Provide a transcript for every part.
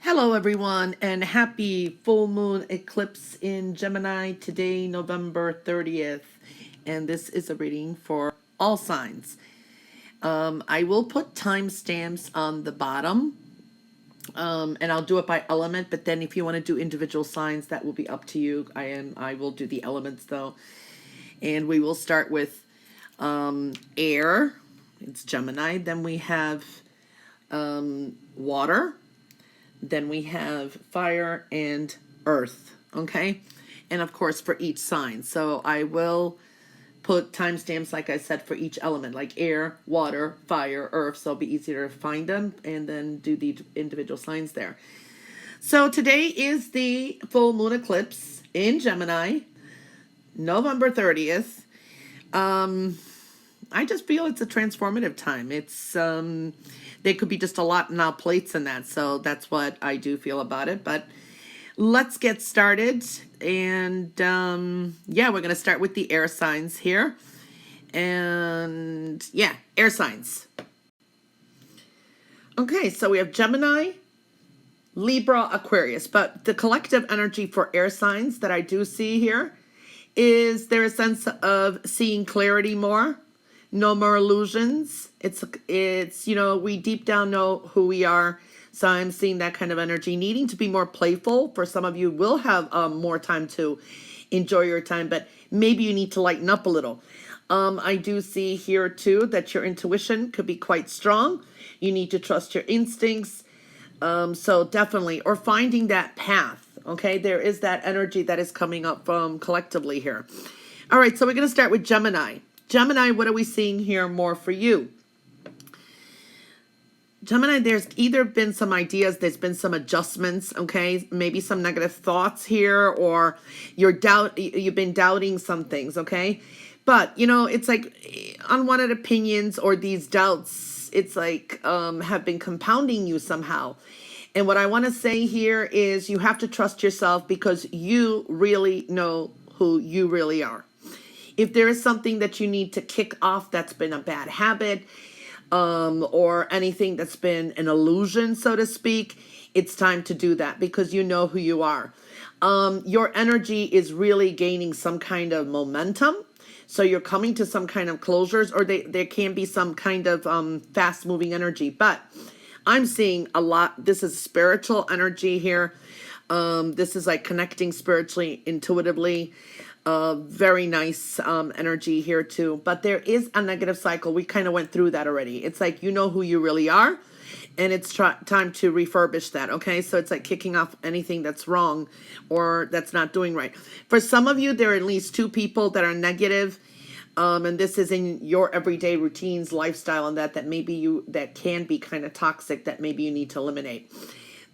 Hello, everyone, and happy full moon eclipse in Gemini today, November 30th. And this is a reading for all signs. I will put timestamps on the bottom, and I'll do it by element. But then, if you want to do individual signs, that will be up to you. I will do the elements though, and we will start with air. It's Gemini. Then we have water. Then we have fire and earth, okay? And of course for each sign. So I will put timestamps, like I said, for each element, like air, water, fire, earth, so it'll be easier to find them and then do the individual signs there. So today is the full moon eclipse in Gemini, November 30th. I just feel it's a transformative time. It's there could be just a lot now plates in that, so that's what I do feel about it. But let's get started, and yeah, we're gonna start with the air signs here, and yeah, air signs. Okay, so we have Gemini, Libra, Aquarius, but the collective energy for air signs that I do see here is there a sense of seeing clarity more. No more illusions. It's we deep down know who we are. So I'm seeing that kind of energy, needing to be more playful. For some of you will have more time to enjoy your time, but maybe you need to lighten up a little. I do see here too that your intuition could be quite strong. You need to trust your instincts. So definitely, or finding that path. Okay, there is that energy that is coming up from collectively here. All right, so we're going to start with Gemini. Gemini, what are we seeing here more for you? Gemini, there's either been some ideas, there's been some adjustments, okay? Maybe some negative thoughts here, or you've been doubting some things, okay? But, it's like unwanted opinions or these doubts, it's like have been compounding you somehow. And what I want to say here is you have to trust yourself because you really know who you really are. If there is something that you need to kick off that's been a bad habit, or anything that's been an illusion, so to speak, it's time to do that because you know who you are. Your energy is really gaining some kind of momentum. So you're coming to some kind of closures, or there can be some kind of fast moving energy. But I'm seeing a lot. This is spiritual energy here. This is like connecting spiritually, intuitively. Very nice energy here too. But there is a negative cycle. We kind of went through that already. It's like you know who you really are, and it's time to refurbish that, okay? So it's like kicking off anything that's wrong or that's not doing right. For some of you, there are at least two people that are negative, and this is in your everyday routines, lifestyle, and that that can be kind of toxic that maybe you need to eliminate.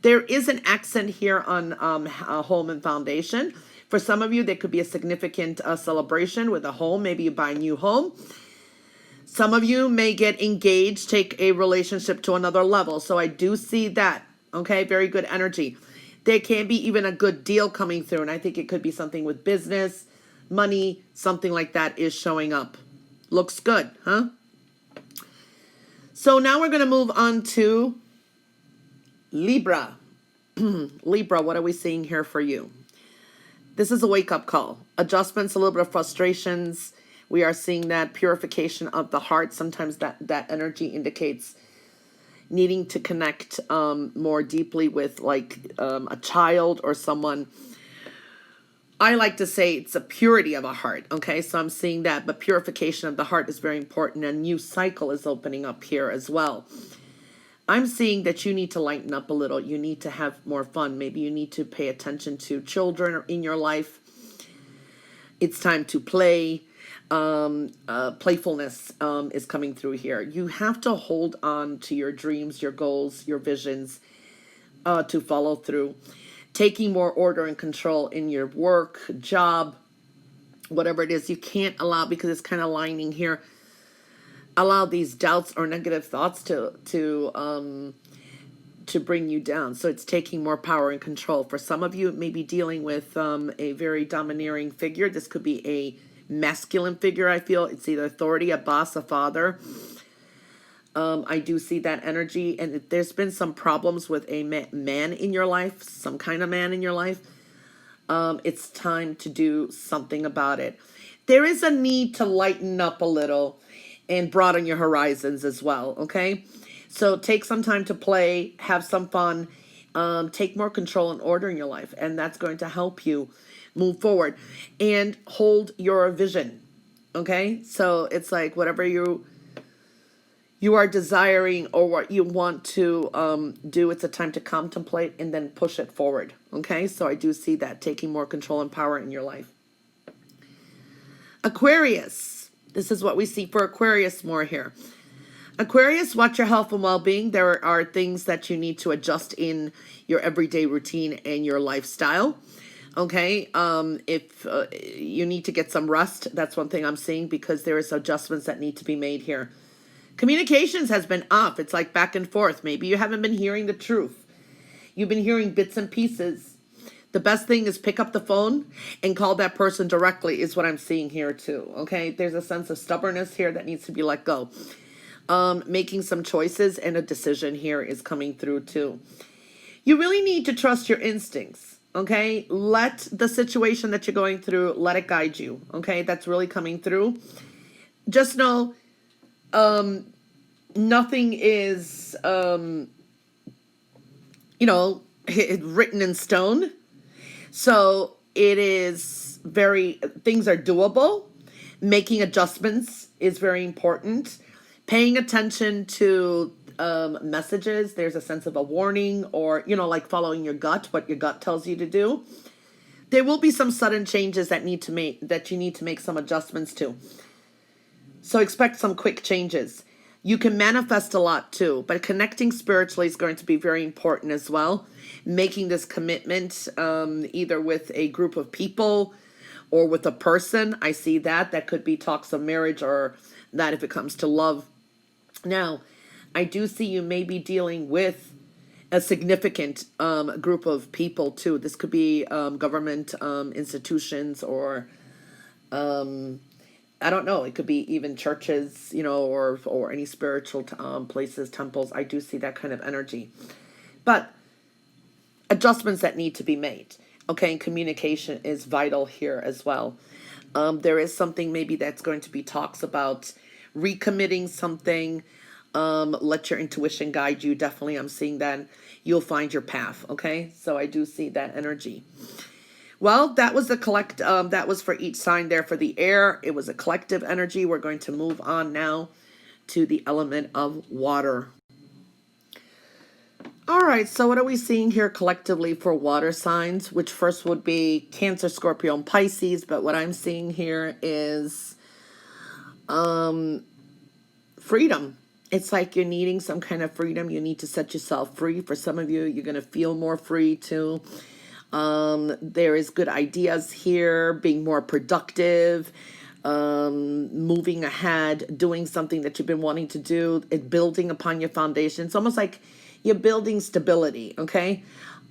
There is an accent here on home and foundation. For some of you, there could be a significant celebration with a home. Maybe you buy a new home. Some of you may get engaged, take a relationship to another level. So I do see that. Okay, very good energy. There can be even a good deal coming through. And I think it could be something with business, money, something like that is showing up. Looks good, huh? So now we're going to move on to Libra. Libra, what are we seeing here for you? This is a wake-up call. Adjustments, a little bit of frustrations. We are seeing that purification of the heart. Sometimes that energy indicates needing to connect more deeply with like a child or someone. I like to say it's a purity of a heart, okay? So I'm seeing that, but purification of the heart is very important. A new cycle is opening up here as well. I'm seeing that you need to lighten up a little. You need to have more fun. Maybe you need to pay attention to children in your life. It's time to play. Playfulness is coming through here. You have to hold on to your dreams, your goals, your visions to follow through. Taking more order and control in your work, job, whatever it is. You can't allow, because it's kind of lining here, allow these doubts or negative thoughts to bring you down. So it's taking more power and control. For some of you, it may be dealing with a very domineering figure. This could be a masculine figure, I feel. It's either authority, a boss, a father. I do see that energy, and if there's been some problems with a man in your life, some kind of man in your life. It's time to do something about it. There is a need to lighten up a little and broaden your horizons as well, okay? So take some time to play, have some fun, take more control and order in your life, and that's going to help you move forward and hold your vision, okay? So it's like whatever you are desiring or what you want to do, it's a time to contemplate and then push it forward. Okay, so I do see that taking more control and power in your life. Aquarius, this is what we see for Aquarius more here. Aquarius, watch your health and well-being. There are things that you need to adjust in your everyday routine and your lifestyle. Okay, if you need to get some rest, that's one thing I'm seeing, because there is adjustments that need to be made here. Communications has been off. It's like back and forth. Maybe you haven't been hearing the truth. You've been hearing bits and pieces. The best thing is pick up the phone and call that person directly, is what I'm seeing here too. Okay, there's a sense of stubbornness here that needs to be let go. Making some choices and a decision here is coming through too. You really need to trust your instincts. Okay, let the situation that you're going through, let it guide you. Okay, that's really coming through. Just know nothing is, written in stone. So it is things are doable. Making adjustments is very important. Paying attention to messages. There's a sense of a warning, or, like following your gut, what your gut tells you to do. There will be some sudden changes that you need to make some adjustments to. So expect some quick changes. You can manifest a lot too, but connecting spiritually is going to be very important as well. Making this commitment, either with a group of people or with a person. I see that could be talks of marriage, or that if it comes to love. Now, I do see you may be dealing with a significant group of people too. This could be government institutions, or I don't know. It could be even churches, or any spiritual places, temples. I do see that kind of energy. But adjustments that need to be made. Okay, and communication is vital here as well. There is something maybe that's going to be talks about recommitting something. Let your intuition guide you. Definitely, I'm seeing that. You'll find your path. Okay, so I do see that energy. Well, that was that was for each sign there for the air. It was a collective energy. We're going to move on now to the element of water. All right, so what are we seeing here collectively for water signs, which first would be Cancer, Scorpio, and Pisces, but what I'm seeing here is freedom. It's like you're needing some kind of freedom. You need to set yourself free. For some of you, you're going to feel more free too. There is good ideas here, being more productive, moving ahead, doing something that you've been wanting to do, building upon your foundation. It's almost like you're building stability, okay?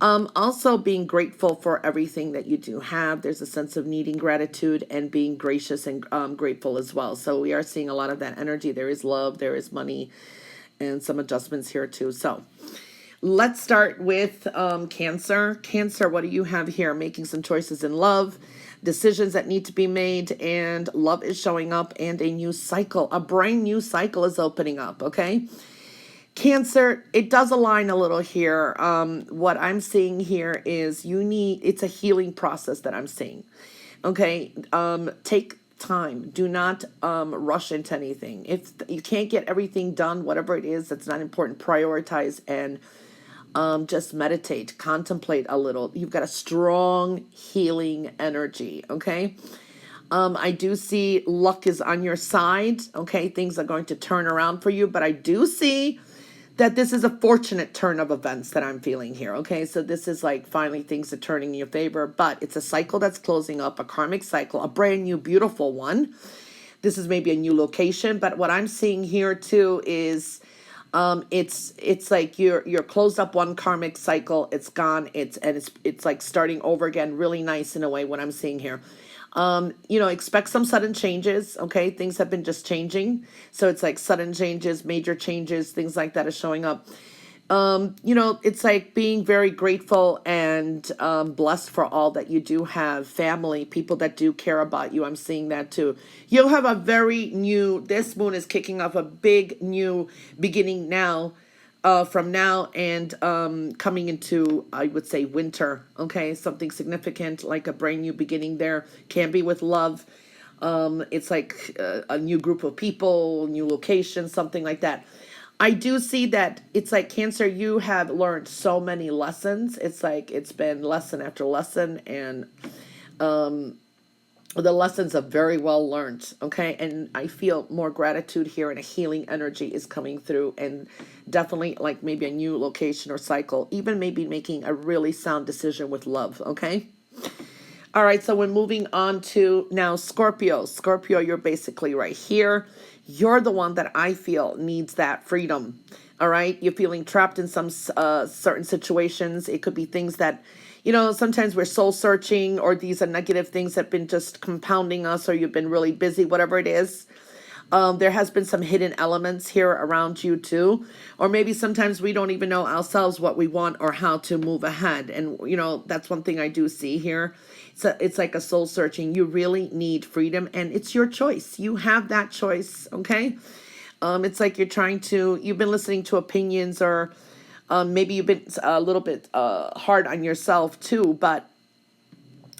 Also being grateful for everything that you do have. There's a sense of needing gratitude and being gracious and grateful as well. So we are seeing a lot of that energy. There is love, there is money, and some adjustments here too. So let's start with Cancer. Cancer, what do you have here? Making some choices in love, decisions that need to be made, and love is showing up, and a new cycle, a brand new cycle is opening up, okay? Cancer, it does align a little here. What I'm seeing here is it's a healing process that I'm seeing, okay? Take time. Do not rush into anything. If you can't get everything done, whatever it is that's not important, prioritize and just meditate, contemplate a little. You've got a strong healing energy, okay? I do see luck is on your side, okay? Things are going to turn around for you, but I do see that this is a fortunate turn of events that I'm feeling here, okay? So this is like finally things are turning in your favor, but it's a cycle that's closing up, a karmic cycle, a brand new, beautiful one. This is maybe a new location, but what I'm seeing here too is it's like you're closed up one karmic cycle, it's gone, it's like starting over again, really nice in a way, what I'm seeing here. You know, expect some sudden changes. Okay, things have been just changing, so it's like sudden changes, major changes, things like that are showing up. You know, it's like being very grateful and blessed for all that you do have, family, people that do care about you. I'm seeing that too. You'll have a very new, this moon is kicking off a big new beginning now, from now and coming into, I would say, winter. Okay, something significant like a brand new beginning there. Can be with love. It's like a new group of people, new location, something like that. I do see that it's like Cancer, you have learned so many lessons. It's like it's been lesson after lesson, and the lessons are very well learned. Okay, and I feel more gratitude here, and a healing energy is coming through, and definitely like maybe a new location or cycle, even maybe making a really sound decision with love. Okay. All right, so we're moving on to now Scorpio. Scorpio, you're basically right here. You're the one that I feel needs that freedom. All right, you're feeling trapped in some certain situations. It could be things that, you know, sometimes we're soul searching, or these are negative things that have been just compounding us, or you've been really busy, whatever it is. There has been some hidden elements here around you too, or maybe sometimes we don't even know ourselves what we want or how to move ahead. And you know, that's one thing I do see here. So it's like a soul searching. You really need freedom, and it's your choice. You have that choice. Okay. It's like you've been listening to opinions, or maybe you've been a little bit hard on yourself too, but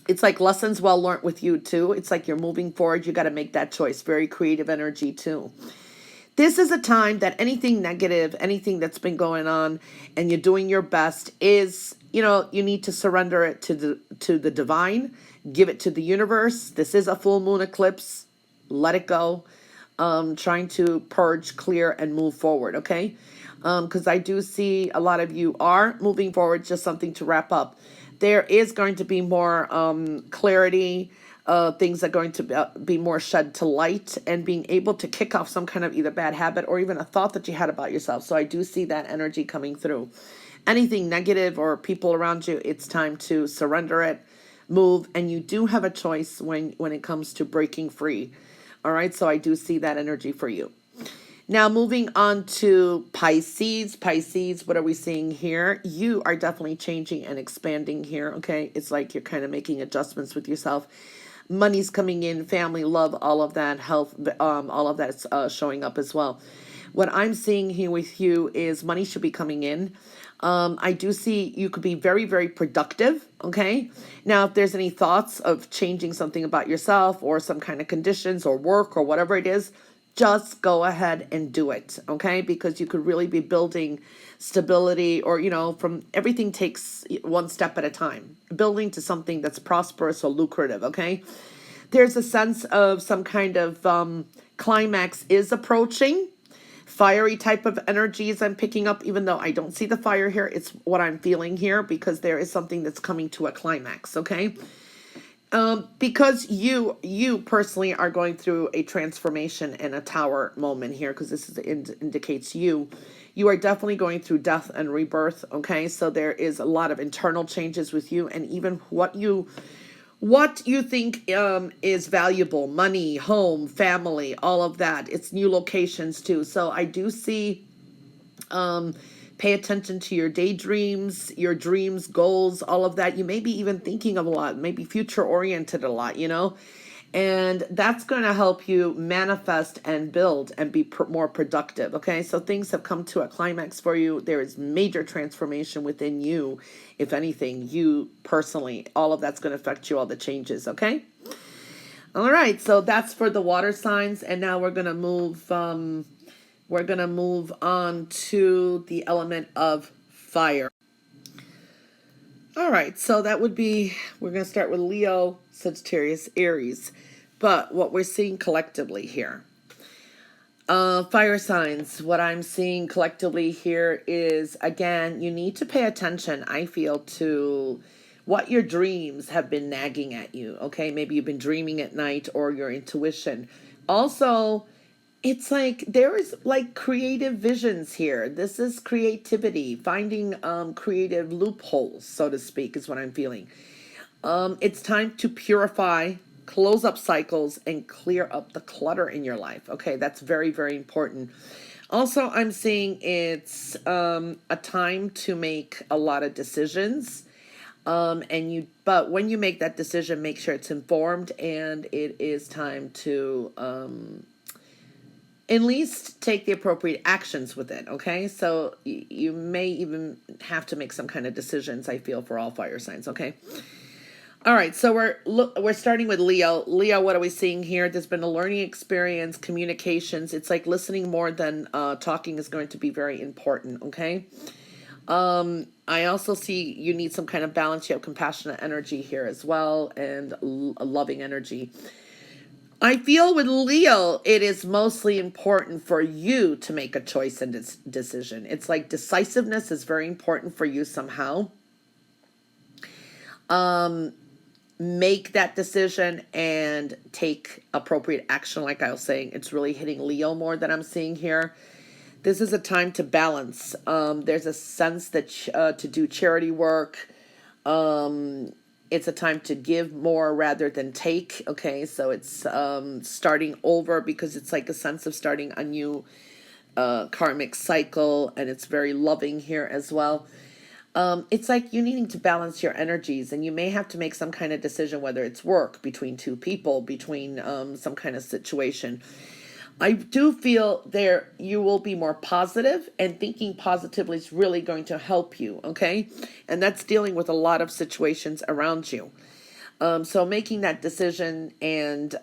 it's like lessons well learned with you too. It's like you're moving forward. You got to make that choice. Very creative energy too. This is a time that anything negative, anything that's been going on, and you're doing your best, is, you know, you need to surrender it to the divine, give it to the universe. This is a full moon eclipse. Let it go. Trying to purge, clear, and move forward. Okay, because I do see a lot of you are moving forward. Just something to wrap up. There is going to be more clarity. Things are going to be more shed to light, and being able to kick off some kind of either bad habit or even a thought that you had about yourself. So I do see that energy coming through. Anything negative or people around you, it's time to surrender it, move, and you do have a choice when it comes to breaking free. All right, so I do see that energy for you. Now, moving on to Pisces. Pisces, what are we seeing here? You are definitely changing and expanding here, okay? It's like you're kind of making adjustments with yourself. Money's coming in, family, love, all of that, health, all of that's showing up as well. What I'm seeing here with you is money should be coming in. I do see you could be very, very productive, okay? Now, if there's any thoughts of changing something about yourself or some kind of conditions or work or whatever it is, just go ahead and do it, okay? Because you could really be building stability, or, you know, from everything takes one step at a time, building to something that's prosperous or lucrative, okay? There's a sense of some kind of climax is approaching. Fiery type of energies I'm picking up, even though I don't see the fire here. It's what I'm feeling here, because there is something that's coming to a climax, okay? Because you personally are going through a transformation and a tower moment here, because this indicates you are definitely going through death and rebirth. Okay, so there is a lot of internal changes with you, and even what you think is valuable, money, home, family, all of that. It's new locations too. So I do see pay attention to your daydreams, your dreams, goals, all of that. You may be even thinking of a lot, maybe future oriented a lot, you know, and that's going to help you manifest and build and be more productive. Okay, so things have come to a climax for you. There is major transformation within you. If anything, you personally, all of that's going to affect you, all the changes. Okay. All right, so that's for the water signs, and now we're going to move on to the element of fire. All right, so that would be, we're going to start with Leo, Sagittarius, Aries. But what we're seeing collectively here, fire signs, what I'm seeing collectively here is, again, you need to pay attention, I feel, to what your dreams have been nagging at you. Okay, maybe you've been dreaming at night, or your intuition. Also, it's like there is like creative visions here. This is creativity, finding creative loopholes, so to speak, is what I'm feeling. It's time to purify close up cycles and clear up the clutter in your life. Okay, that's very, very important. Also, I'm seeing it's a time to make a lot of decisions. But when you make that decision, make sure it's informed, and it is time to at least take the appropriate actions with it. Okay, so you may even have to make some kind of decisions, I feel, for all fire signs. Okay. All right, so we're starting with Leo. Leo, what are we seeing here? There's been a learning experience, communications. It's like listening more than talking is going to be very important. Okay. I also see you need some kind of balance. You have compassionate energy here as well, and a loving energy. I feel with Leo, it is mostly important for you to make a choice and decision. It's like decisiveness is very important for you somehow. Make that decision and take appropriate action. Like I was saying, it's really hitting Leo more than I'm seeing here. This is a time to balance. There's a sense that to do charity work. It's a time to give more rather than take. Okay, so it's starting over, because it's like a sense of starting a new karmic cycle, and it's very loving here as well. It's like you needing to balance your energies, and you may have to make some kind of decision, whether it's work, between two people, between some kind of situation. I do feel there you will be more positive, and thinking positively is really going to help you, okay? And that's dealing with a lot of situations around you. So making that decision and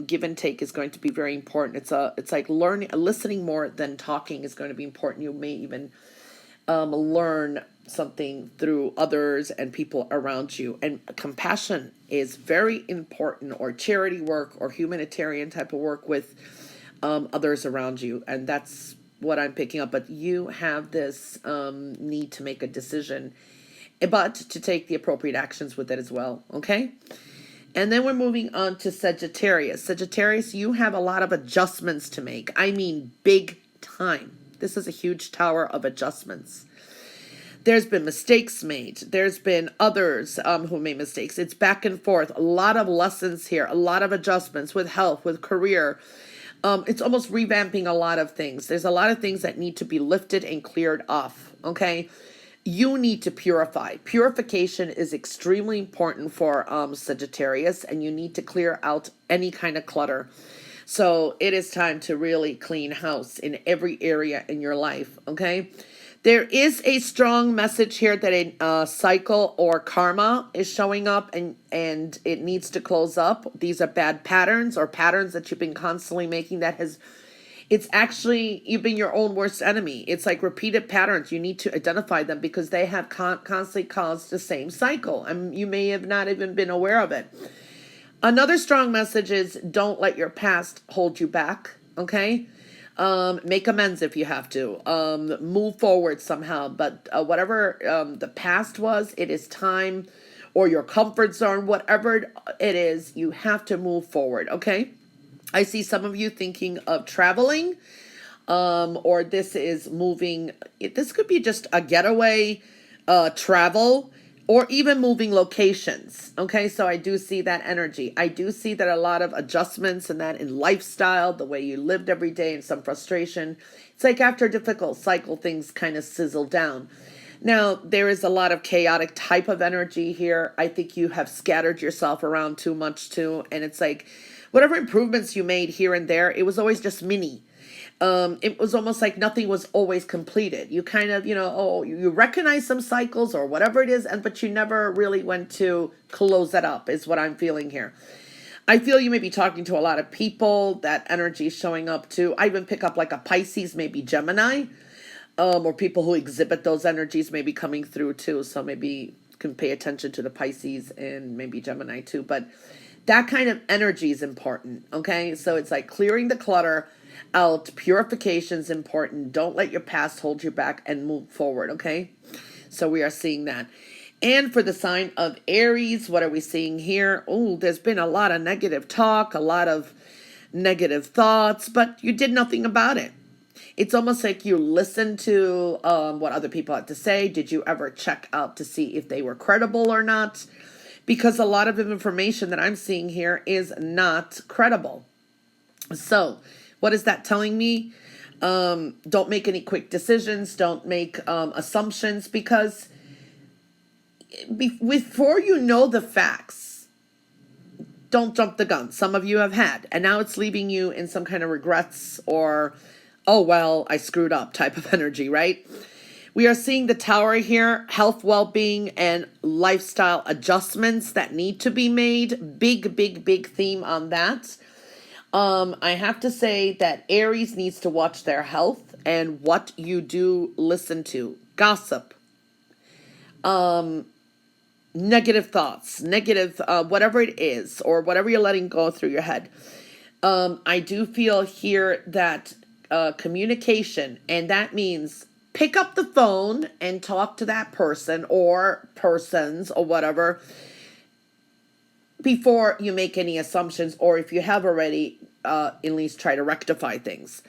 give and take is going to be very important. It's like listening more than talking is going to be important. You may even learn something through others and people around you. And compassion is very important, or charity work or humanitarian type of work with others around you. And that's what I'm picking up. But you have this need to make a decision, but to take the appropriate actions with it as well. Okay. And then we're moving on to Sagittarius. Sagittarius, you have a lot of adjustments to make. I mean, big time. This is a huge tower of adjustments. There's been mistakes made. There's been others who made mistakes. It's back and forth. A lot of lessons here. A lot of adjustments with health, with career. It's almost revamping a lot of things. There's a lot of things that need to be lifted and cleared off. Okay. You need to purify. Purification is extremely important for Sagittarius, and you need to clear out any kind of clutter. So it is time to really clean house in every area in your life, okay? There is a strong message here that a cycle or karma is showing up, and it needs to close up. These are bad patterns, or patterns that you've been constantly making it's actually, you've been your own worst enemy. It's like repeated patterns. You need to identify them, because they have constantly caused the same cycle, and you may have not even been aware of it. Another strong message is don't let your past hold you back, okay? Make amends if you have to. Move forward somehow. But whatever the past was, it is time, or your comfort zone, whatever it is, you have to move forward, okay? I see some of you thinking of traveling, or this is moving. This could be just a getaway, travel, or even moving locations. Okay, so I do see that energy. I do see that a lot of adjustments and that in lifestyle, the way you lived every day, and some frustration. It's like after a difficult cycle, things kind of sizzle down. Now, there is a lot of chaotic type of energy here. I think you have scattered yourself around too much too. And it's like whatever improvements you made here and there, it was always just mini. It was almost like nothing was always completed. You kind of, you recognize some cycles or whatever it is, but you never really went to close that up, is what I'm feeling here. I feel you may be talking to a lot of people. That energy is showing up too. I even pick up like a Pisces, maybe Gemini, or people who exhibit those energies may be coming through too. So maybe you can pay attention to the Pisces and maybe Gemini too. But that kind of energy is important, okay? So it's like clearing the clutter out. Purification is important. Don't let your past hold you back, and move forward, okay? So we are seeing that. And for the sign of Aries, what are we seeing here? Oh, there's been a lot of negative talk, a lot of negative thoughts, but you did nothing about it. It's almost like you listened to what other people had to say. Did you ever check out to see if they were credible or not? because a lot of information that I'm seeing here is not credible. So what is that telling me? Don't make any quick decisions. Don't make assumptions, because before you know the facts, don't jump the gun. Some of you have had, and now it's leaving you in some kind of regrets or, oh, well, I screwed up type of energy, right? We are seeing the Tower here, health, well-being, and lifestyle adjustments that need to be made. Big, big, big theme on that. I have to say that Aries needs to watch their health and what you do listen to. Gossip, negative thoughts, negative, whatever it is, or whatever you're letting go through your head. I do feel here that communication, and that means pick up the phone and talk to that person or persons or whatever before you make any assumptions, or if you have already, at least try to rectify things.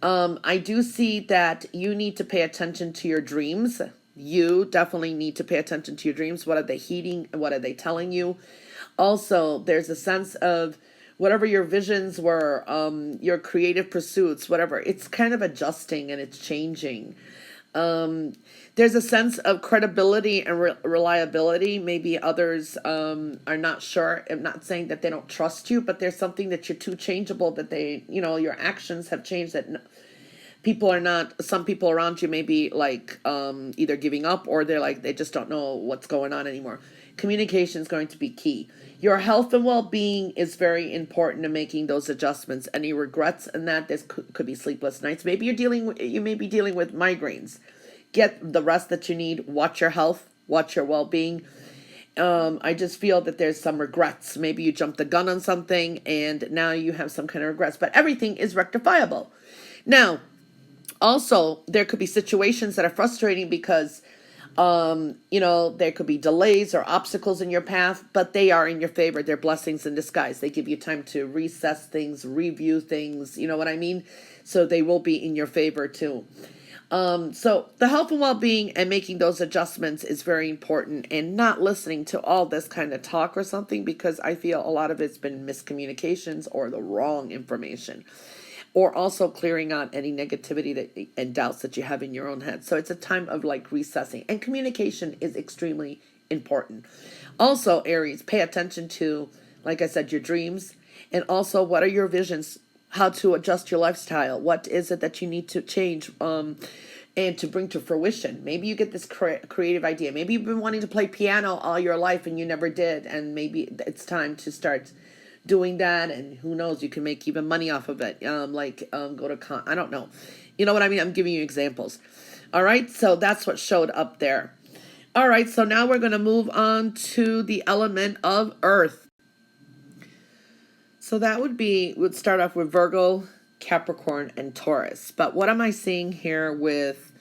I do see that you need to pay attention to your dreams. You definitely need to pay attention to your dreams. What are they heeding? What are they telling you? Also, there's a sense of whatever your visions were, your creative pursuits, whatever, it's kind of adjusting and it's changing. There's a sense of credibility and reliability. Maybe others are not sure. I'm not saying that they don't trust you, but there's something that you're too changeable, that they, your actions have changed, that people are not, some people around you may be like either giving up, or they're like, they just don't know what's going on anymore. Communication is going to be key. Your health and well-being is very important in making those adjustments. Any regrets in that, this could be sleepless nights. Maybe you may be dealing with migraines. Get the rest that you need. Watch your health. Watch your well-being. I just feel that there's some regrets. Maybe you jumped the gun on something and now you have some kind of regrets, but everything is rectifiable. Now, also, there could be situations that are frustrating because there could be delays or obstacles in your path, but they are in your favor. They're blessings in disguise. They give you time to reassess things, review things, you know what I mean? So they will be in your favor too. So the health and well-being and making those adjustments is very important, and not listening to all this kind of talk or something, because I feel a lot of it's been miscommunications or the wrong information. Or also clearing out any negativity and doubts that you have in your own head. So it's a time of like recessing, and communication is extremely important. Also, Aries, pay attention to, like I said, your dreams, and also what are your visions, how to adjust your lifestyle. What is it that you need to change and to bring to fruition? Maybe you get this creative idea. Maybe you've been wanting to play piano all your life and you never did, and maybe it's time to start doing that, and who knows, you can make even money off of it. Go to I don't know, you know what I mean? I'm giving you examples. All right, so that's what showed up there. All right, so now we're going to move on to the element of earth. So that would start off with Virgo, Capricorn, and Taurus. But what am I seeing here with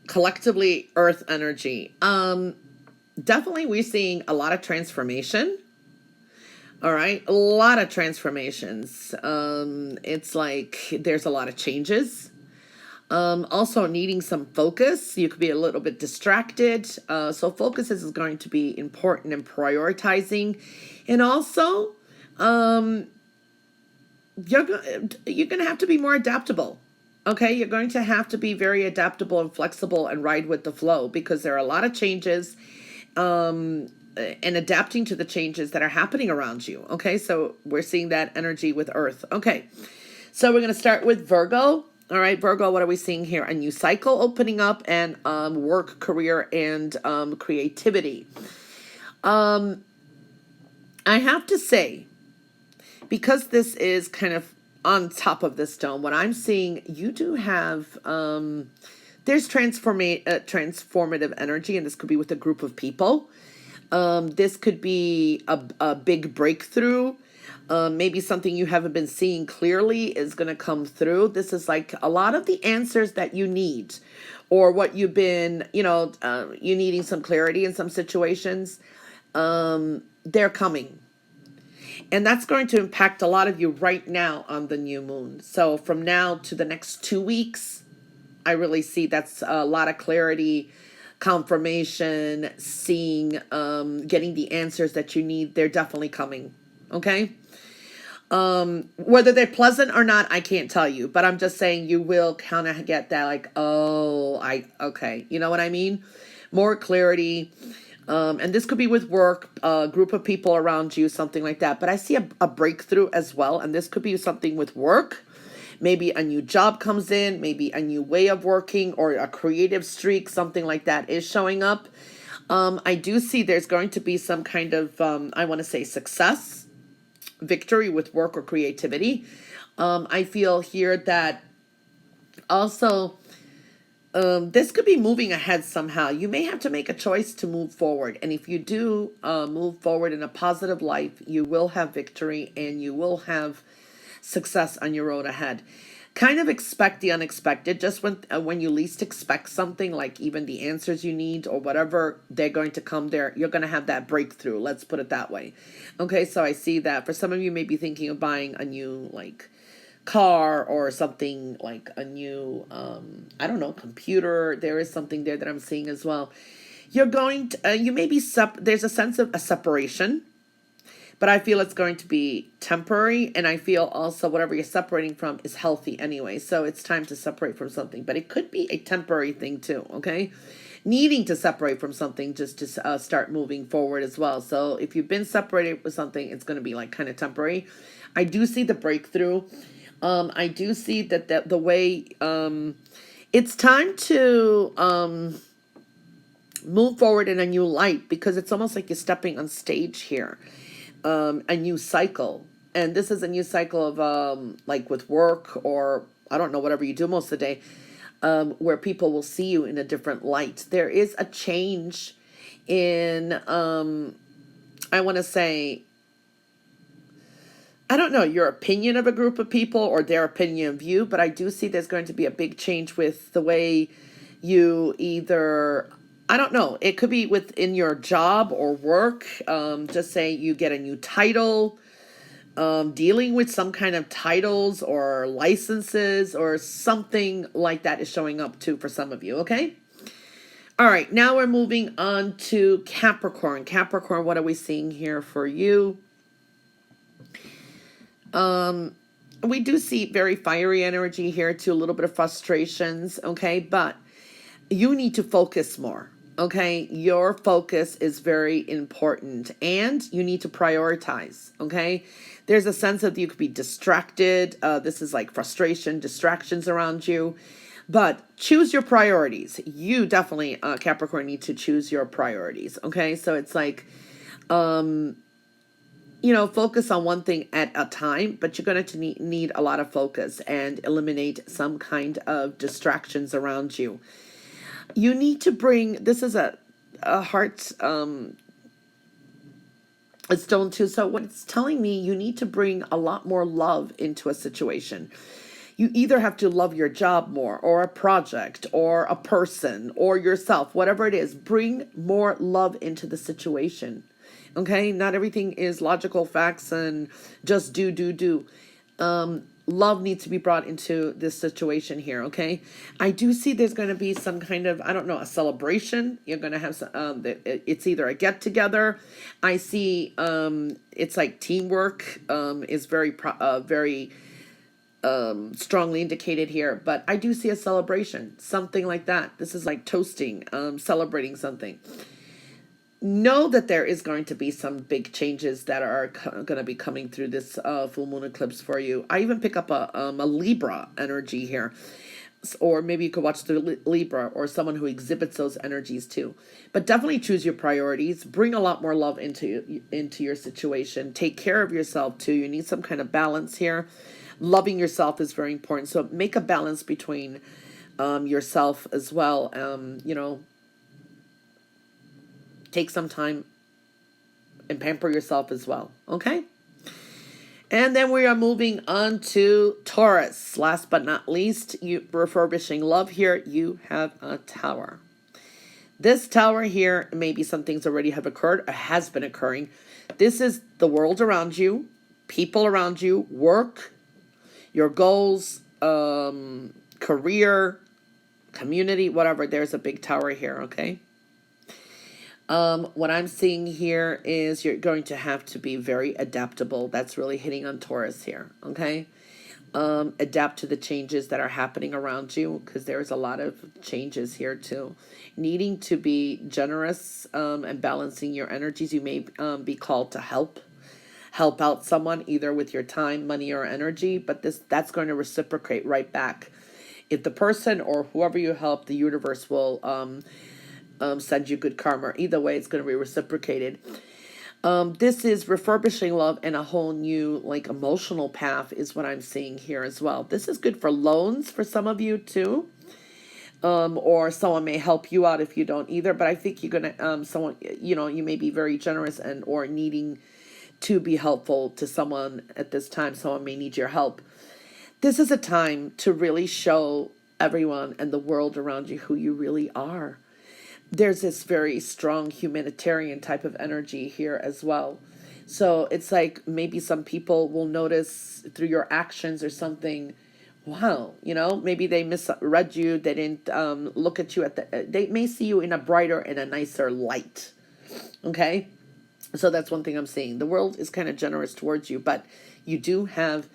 collectively earth energy? Definitely we're seeing a lot of transformation. All right, a lot of transformations. It's like there's a lot of changes. Also needing some focus. You could be a little bit distracted. So focus is going to be important in prioritizing. And also, you're going to have to be more adaptable. Okay, you're going to have to be very adaptable and flexible and ride with the flow, because there are a lot of changes. And adapting to the changes that are happening around you. Okay, so we're seeing that energy with earth. Okay, so we're going to start with Virgo. All right, Virgo, what are we seeing here? A new cycle opening up, and work, career, and creativity. I have to say, because this is kind of on top of this dome, what I'm seeing, you do have, there's transformative energy, and this could be with a group of people. This could be a big breakthrough. Maybe something you haven't been seeing clearly is going to come through. This is like a lot of the answers that you need, or what you've been, you needing some clarity in some situations. They're coming. And that's going to impact a lot of you right now on the new moon. So from now to the next 2 weeks, I really see that's a lot of clarity confirmation, seeing, getting the answers that you need. They're definitely coming. Okay. Whether they're pleasant or not, I can't tell you, but I'm just saying you will kind of get that, like, oh, okay. You know what I mean? More clarity. And this could be with work, a group of people around you, something like that. But I see a breakthrough as well. And this could be something with work. Maybe a new job comes in, maybe a new way of working, or a creative streak, something like that is showing up. I do see there's going to be some kind of, I want to say, success, victory with work or creativity. I feel here that also, this could be moving ahead somehow. You may have to make a choice to move forward. And if you do move forward in a positive life, you will have victory and you will have success on your road ahead. Kind of expect the unexpected. Just when you least expect something, like even the answers you need or whatever, they're going to come there. You're going to have that breakthrough. Let's put it that way. Okay, so I see that for some of you may be thinking of buying a new, like, car or something, like a new, I don't know, computer. There is something there that I'm seeing as well. You're going to, you may be, there's a sense of a separation, but I feel it's going to be temporary. And I feel also whatever you're separating from is healthy anyway. So it's time to separate from something, but it could be a temporary thing too. Okay. Needing to separate from something just to start moving forward as well. So if you've been separated with something, it's going to be like kind of temporary. I do see the breakthrough. I do see that the way, it's time to move forward in a new light, because it's almost like you're stepping on stage here. A new cycle. And this is a new cycle of, like with work, or I don't know, whatever you do most of the day, where people will see you in a different light. There is a change in, I want to say, I don't know, your opinion of a group of people or their opinion of you, but I do see there's going to be a big change with the way you either, I don't know, it could be within your job or work. Just say you get a new title, dealing with some kind of titles or licenses or something like that is showing up too for some of you, okay? All right, now we're moving on to Capricorn. Capricorn, what are we seeing here for you? We do see very fiery energy here too, a little bit of frustrations, okay? But you need to focus more, okay? Your focus is very important, and you need to prioritize, okay? There's a sense that you could be distracted. This is like frustration, distractions around you, but choose your priorities. You definitely, Capricorn, need to choose your priorities, okay? So it's like, you know, focus on one thing at a time, but you're going to need a lot of focus and eliminate some kind of distractions around you. You need to bring, this is a heart, a stone too. So what it's telling me, you need to bring a lot more love into a situation. You either have to love your job more, or a project, or a person, or yourself, whatever it is. Bring more love into the situation. Okay, not everything is logical facts and just do. Love needs to be brought into this situation here, okay? I do see there's going to be some kind of, I don't know, a celebration. You're going to have some, it's either a get together. I see it's like teamwork is very strongly indicated here, but I do see a celebration, something like that. This is like toasting, celebrating something. Know that there is going to be some big changes that are going to be coming through this full moon eclipse for you. I even pick up a Libra energy here, or maybe you could watch the Libra or someone who exhibits those energies too. But definitely choose your priorities. Bring a lot more love into your situation. Take care of yourself too. You need some kind of balance here. Loving yourself is very important. So make a balance between yourself as well. You know, take some time and pamper yourself as well, okay? And then we are moving on to Taurus. Last but not least, you refurbishing love here. You have a Tower. This Tower here, maybe some things already have occurred or has been occurring. This is the world around you, people around you, work, your goals, career, community, whatever. There's a big Tower here, okay? What I'm seeing here is you're going to have to be very adaptable. That's really hitting on Taurus here, okay? Adapt to the changes that are happening around you, because there's a lot of changes here too. Needing to be generous and balancing your energies. You may be called to help out someone either with your time, money, or energy, but that's going to reciprocate right back. If the person or whoever you help, the universe will send you good karma. Either way, it's going to be reciprocated. This is refurbishing love and a whole new, like, emotional path is what I'm seeing here as well. This is good for loans for some of you too. Or someone may help you out if you don't either. But I think you're gonna someone, you may be very generous and or needing to be helpful to someone at this time. Someone may need your help. This is a time to really show everyone and the world around you who you really are. There's this very strong humanitarian type of energy here as well. So it's like maybe some people will notice through your actions or something, wow, maybe they misread you. They didn't look at you they may see you in a brighter and a nicer light. Okay. So that's one thing I'm seeing. The world is kind of generous towards you, but you do have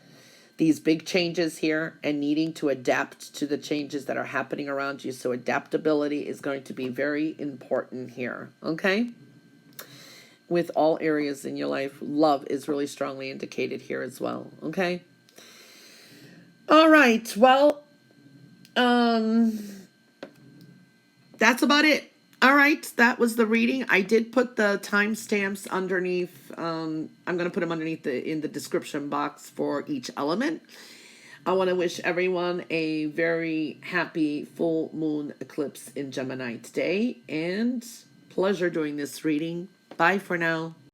these big changes here and needing to adapt to the changes that are happening around you. So adaptability is going to be very important here, okay? With all areas in your life, love is really strongly indicated here as well, okay? All right, well, that's about it. All right, that was the reading. I did put the timestamps underneath. I'm going to put them underneath in the description box for each element. I want to wish everyone a very happy full moon eclipse in Gemini today, and pleasure doing this reading. Bye for now.